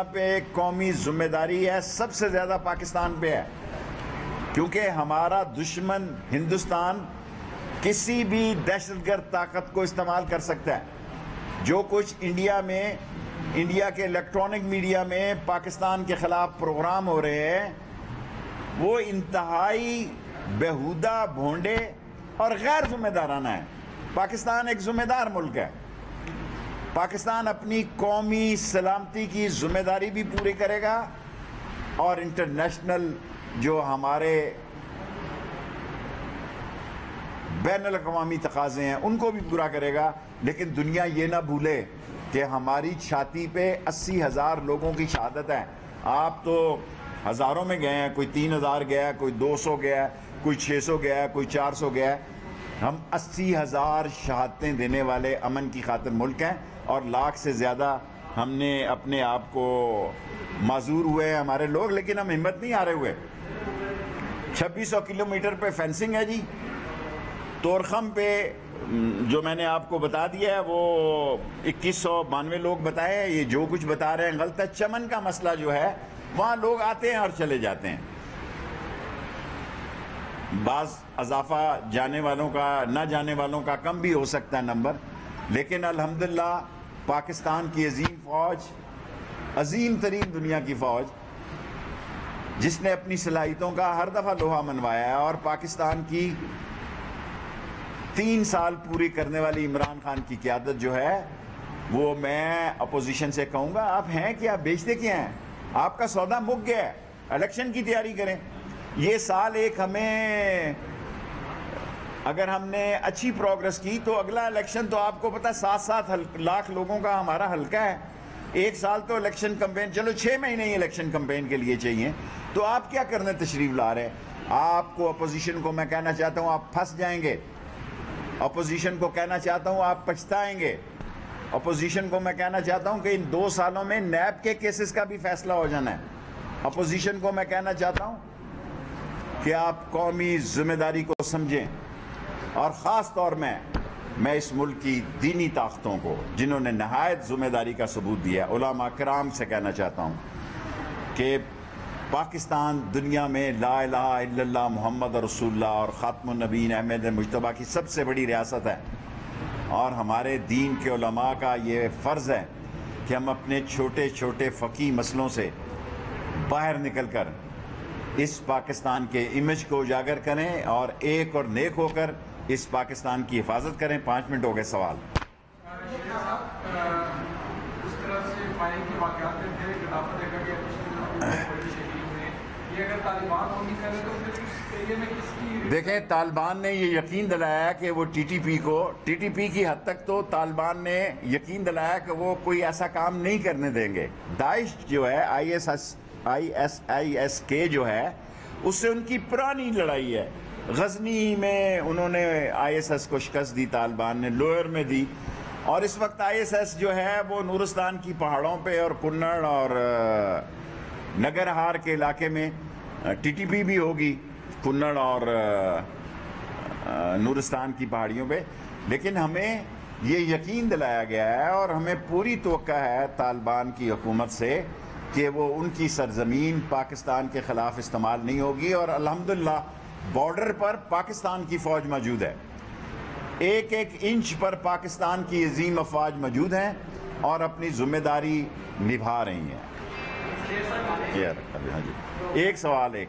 पे कौमी जिम्मेदारी है, सबसे ज़्यादा पाकिस्तान पे है, क्योंकि हमारा दुश्मन हिंदुस्तान किसी भी दहशतगर्द ताकत को इस्तेमाल कर सकता है। जो कुछ इंडिया के इलेक्ट्रॉनिक मीडिया में पाकिस्तान के ख़िलाफ़ प्रोग्राम हो रहे हैं, वो इंतहाई बेहुदा, भोंडे और गैर जिम्मेदाराना है। पाकिस्तान एक जिम्मेदार मुल्क है। पाकिस्तान अपनी कौमी सलामती की जिम्मेदारी भी पूरी करेगा और इंटरनेशनल जो हमारे बैनुल अक़वामी तकाज़े हैं उनको भी पूरा करेगा। लेकिन दुनिया ये ना भूले कि हमारी छाती पे 80,000 लोगों की शहादत है। आप तो हज़ारों में गए हैं, कोई 3,000 गया, कोई 200 गया, कोई 600 गया, कोई 400 गया। हम 80,000 शहादतें देने वाले अमन की खातिर मुल्क हैं और लाख से ज़्यादा हमने अपने आप को माजूर हुए हमारे लोग, लेकिन हम हिम्मत नहीं हारे हुए। 2600 किलोमीटर पे फेंसिंग है जी। तोरखम पे जो मैंने आपको बता दिया है वो 2192 लोग बताए हैं। ये जो कुछ बता रहे हैं गलत है। चमन का मसला जो है वहाँ लोग आते हैं और चले जाते हैं। बाज़ अजाफा जाने वालों का, ना जाने वालों का कम भी हो सकता है नंबर, लेकिन अल्हम्दुलिल्लाह पाकिस्तान की अजीम फ़ौज, अजीम तरीन दुनिया की फ़ौज, जिसने अपनी सलाहियतों का हर दफ़ा लोहा मनवाया है और पाकिस्तान की 3 साल पूरी करने वाली इमरान खान की क़यादत जो है वो मैं अपोजिशन से कहूँगा, आप हैं क्या, बेचते क्या हैं? आपका सौदा मुक गया है, इलेक्शन की तैयारी करें। ये साल एक हमें, अगर हमने अच्छी प्रोग्रेस की तो अगला इलेक्शन तो आपको पता है 7-7 लाख लोगों का हमारा हल्का है। एक साल तो इलेक्शन कैंपेन, चलो 6 महीने ही इलेक्शन कैंपेन के लिए चाहिए, तो आप क्या करने तशरीफ ला रहे हैं? आपको अपोजिशन को मैं कहना चाहता हूँ आप फंस जाएंगे। अपोजिशन को कहना चाहता हूँ आप पछताएंगे। अपोजिशन को मैं कहना चाहता हूँ कि इन 2 सालों में नैब के केसेस का भी फैसला हो जाना है। अपोजिशन को मैं कहना चाहता हूँ कि आप कौमी जिम्मेदारी को समझें और ख़ास तौर में मैं इस मुल्क की दीनी ताकतों को, जिन्होंने नहायत जिम्मेदारी का सबूत दिया, उलमा किराम से कहना चाहता हूँ कि पाकिस्तान दुनिया में ला इलाहा इल्लल्लाह मुहम्मद रसूलुल्लाह और ख़ातमुन नबीय्यीन अहमद मुज्तबा की सबसे बड़ी रियासत है। और हमारे दीन के उलमा का ये फ़र्ज़ है कि हम अपने छोटे छोटे फ़की मसलों से बाहर निकल कर इस पाकिस्तान के इमेज को उजागर करें और एक और नेक होकर इस पाकिस्तान की हिफाजत करें। 5 मिनट हो गए सवाल। देखें, तालिबान ने ये यकीन दिलाया कि वो टीटीपी की हद तक तो तालिबान ने यकीन दिलाया कि वो कोई ऐसा काम नहीं करने देंगे। दाइश जो है, ISIS जो है, उससे उनकी पुरानी लड़ाई है। गजनी में उन्होंने ISIS को शिकस्त दी, तालिबान ने लोअर में दी, और इस वक्त ISIS जो है वो नूरस्तान की पहाड़ों पे और कुन्नड़ और नगरहार के इलाके में टीटीपी भी होगी, कुन्नड़ और नूरस्तान की पहाड़ियों पे। लेकिन हमें ये यकीन दिलाया गया है और हमें पूरी तवक्का है तालिबान की हुकूमत से कि वो उनकी सरजमीन पाकिस्तान के ख़िलाफ़ इस्तेमाल नहीं होगी। और अल्हम्दुलिल्लाह बॉर्डर पर पाकिस्तान की फ़ौज मौजूद है, एक एक इंच पर पाकिस्तान की अजीम अफवाज मौजूद हैं और अपनी जिम्मेदारी निभा रही हैं। हाँ जी, एक सवाल एक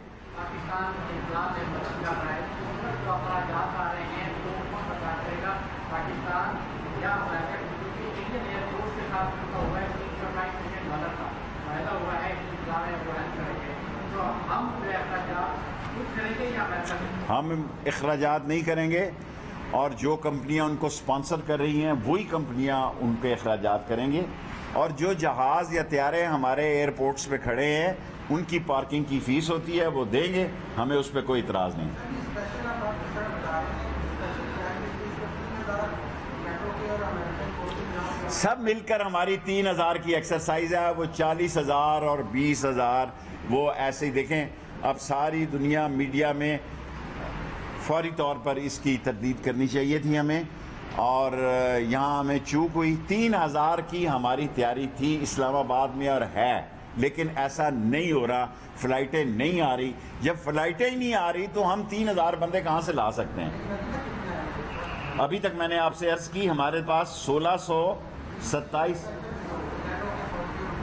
हम अखराजात नहीं करेंगे और जो कंपनियां उनको स्पॉन्सर कर रही हैं वही कंपनियां उन पे अखराजात करेंगे। और जो जहाज़ या तैयारे हमारे एयरपोर्ट्स पे खड़े हैं उनकी पार्किंग की फ़ीस होती है वो देंगे, हमें उस पर कोई इतराज़ नहीं। सब मिलकर हमारी 3,000 की एक्सरसाइज है, वो 40,000 और 20,000 वो ऐसे ही। देखें, अब सारी दुनिया मीडिया में फौरी तौर पर इसकी तरदीद करनी चाहिए थी हमें, और यहाँ हमें चूक हुई। 3,000 की हमारी तैयारी थी इस्लामाबाद में और है, लेकिन ऐसा नहीं हो रहा, फ़्लाइटें नहीं आ रही। जब फ़्लाइटें ही नहीं आ रही तो हम 3000 बंदे कहाँ से ला सकते हैं? अभी तक मैंने आपसे अर्ज़ की हमारे पास 1627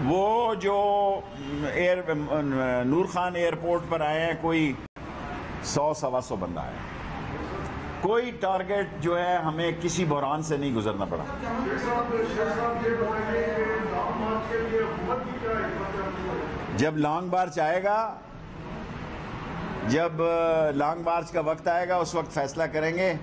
वो जो नूर खान एयरपोर्ट पर आए हैं, कोई 100-125 बंदा है। कोई टारगेट जो है हमें किसी बहरान से नहीं गुजरना पड़ा। जब लॉन्ग मार्च आएगा, जब लॉन्ग मार्च का वक्त आएगा, उस वक्त फैसला करेंगे।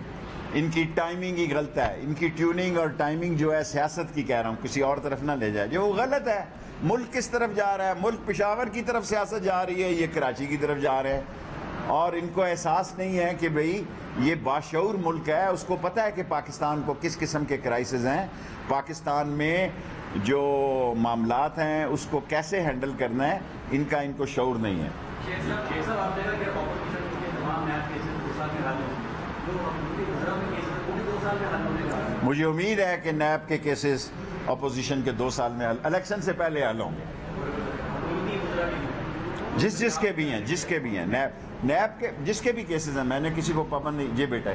इनकी टाइमिंग ही गलत है, इनकी ट्यूनिंग और टाइमिंग जो है सियासत की कह रहा हूँ, किसी और तरफ ना ले जाए, जो गलत है। मुल्क किस तरफ जा रहा है? मुल्क पेशावर की तरफ सियासत जा रही है, ये कराची की तरफ जा रहे हैं। और इनको एहसास नहीं है कि भाई ये बाशऊर मुल्क है, उसको पता है कि पाकिस्तान को किस किस्म के क्राइसिस हैं, पाकिस्तान में जो मामलात हैं उसको कैसे हैंडल करना है, इनको शऊर नहीं है। मुझे उम्मीद है कि नैब के केसेस अपोजिशन के 2 साल में इलेक्शन से पहले हल होंगे, जिसके भी हैं नैब के जिसके भी केसेस हैं। मैंने किसी को पाबंद नहीं। जी बेटा,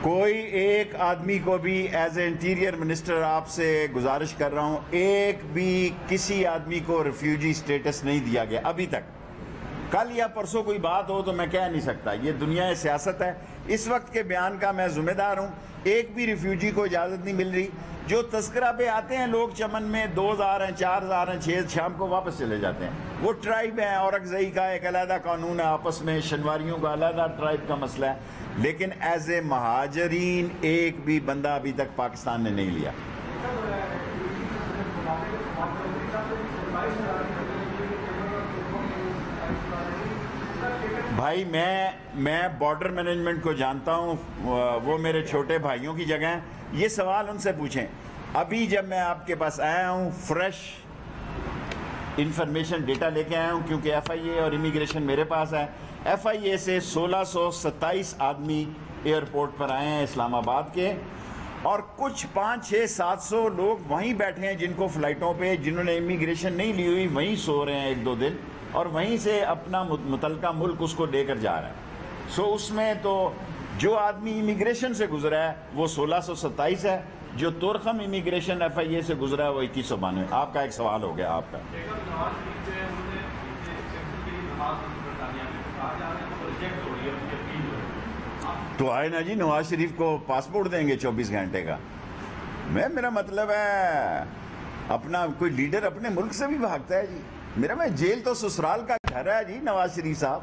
कोई एक आदमी को भी एज ए इंटीरियर मिनिस्टर आपसे गुजारिश कर रहा हूं, एक भी किसी आदमी को रिफ्यूजी स्टेटस नहीं दिया गया अभी तक। कल या परसों कोई बात हो तो मैं कह नहीं सकता, ये दुनिया सियासत है। इस वक्त के बयान का मैं जिम्मेदार हूँ। एक भी रिफ्यूजी को इजाज़त नहीं मिल रही। जो तस्करा पे आते हैं लोग चमन में, 2000 हैं, 4000 हैं, 6 शाम को वापस चले जाते हैं। वो ट्राइब है, औरकजई का एक अलहदा कानून है, आपस में शनवारियों का अलहदा ट्राइब का मसला है। लेकिन एज ए महाजरीन एक भी बंदा अभी तक पाकिस्तान ने नहीं लिया। भाई मैं बॉर्डर मैनेजमेंट को जानता हूँ, वो मेरे छोटे भाइयों की जगह है। ये सवाल उनसे पूछें। अभी जब मैं आपके पास आया हूँ, फ्रेश इंफॉर्मेशन डेटा लेके आया हूँ, क्योंकि FIA और इमिग्रेशन मेरे पास है। FIA से 1627 आदमी एयरपोर्ट पर आए हैं इस्लामाबाद के, और कुछ 500-600-700 लोग वहीं बैठे हैं जिनको फ़्लाइटों पे, जिन्होंने इमिग्रेशन नहीं ली हुई, वहीं सो रहे हैं 1-2 दिन, और वहीं से अपना मुतलका मुल्क उसको लेकर जा रहा है। सो उसमें तो जो आदमी इमिग्रेशन से गुजरा है वो 1627 है, जो तुरखम इमिग्रेशन FIA से गुजरा है वो 2192। आपका एक सवाल हो गया आपका। तो आए ना जी, नवाज शरीफ को पासपोर्ट देंगे 24 घंटे का। मेरा मतलब है, अपना कोई लीडर अपने मुल्क से भी भागता है जी। मैं जेल तो ससुराल का घर है जी नवाज शरीफ साहब।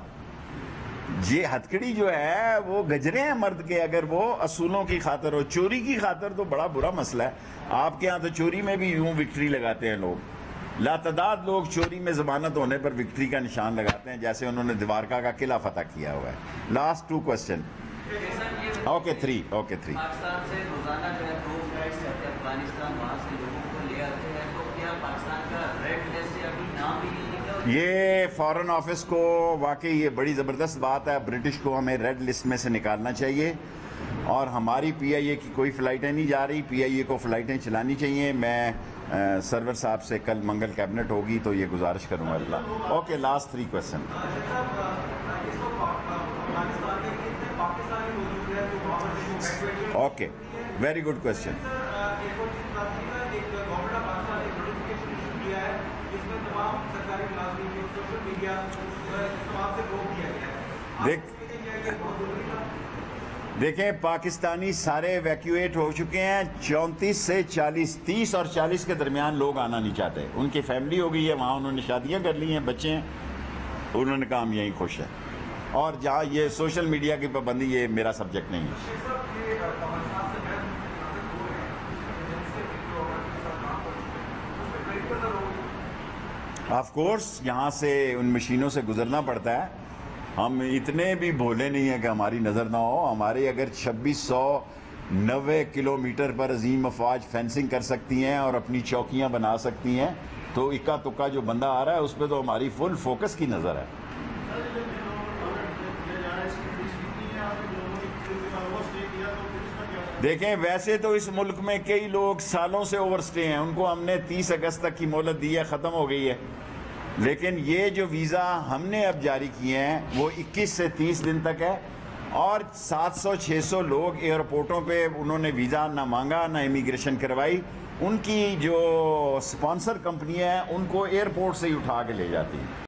ये हथकड़ी जो है वो गजरे हैं मर्द के, अगर वो असूलों की खातर हो। चोरी की खातर तो बड़ा बुरा मसला है। आपके यहाँ तो चोरी में भी यूं विक्ट्री लगाते हैं लोग। लातदाद लोग चोरी में जमानत होने पर विक्ट्री का निशान लगाते हैं, जैसे उन्होंने द्वारका का किला फतह किया हुआ है। Last 2 question. ओके 3 पाकिस्तान से रोजाना जो है 2 फ्लाइट्स जाते हैं अफगानिस्तान, वहाँ से लोगों को ले आते हैं, तो क्या पाकिस्तान का रेड लिस्ट से अभी नाम भी नहीं निकला? ये फॉरेन ऑफिस को वाकई ये बड़ी ज़बरदस्त बात है। ब्रिटिश को हमें रेड लिस्ट में से निकालना चाहिए, और हमारी PIA की कोई फ़्लाइटें नहीं जा रही। PIA को फ़्लाइटें चलानी चाहिए। मैं सरवर साहब से कल मंगल कैबिनेट होगी तो ये गुजारिश करूँगा। Okay, last 3 question. Okay, very good question. देखें, पाकिस्तानी सारे इवैक्यूएट हो चुके हैं। 34 से 40, 30 और 40 के दरमियान लोग आना नहीं चाहते। उनकी फैमिली हो गई है वहाँ, उन्होंने शादियाँ कर ली हैं, बच्चे हैं, उन्होंने कहा हम यहीं खुश हैं। और जहाँ ये सोशल मीडिया की पाबंदी, ये मेरा सब्जेक्ट नहीं है। ऑफ कोर्स यहाँ से उन मशीनों से गुजरना पड़ता है। हम इतने भी भोले नहीं हैं कि हमारी नज़र ना हो। हमारे अगर 2690 किलोमीटर पर अजीम अफवाज फेंसिंग कर सकती हैं और अपनी चौकियाँ बना सकती हैं, तो इक्का तुक्का जो बंदा आ रहा है उस पर तो हमारी फुल फोकस की नज़र है। देखें, वैसे तो इस मुल्क में कई लोग सालों से ओवरस्टे हैं, उनको हमने 30 अगस्त तक की मोहलत दी है, ख़त्म हो गई है। लेकिन ये जो वीज़ा हमने अब जारी किए हैं वो 21 से 30 दिन तक है, और 700-600 लोग एयरपोर्टों पे उन्होंने वीज़ा ना मांगा ना इमिग्रेशन करवाई। उनकी जो स्पॉन्सर कंपनी है उनको एयरपोर्ट से ही उठा के ले जाती है।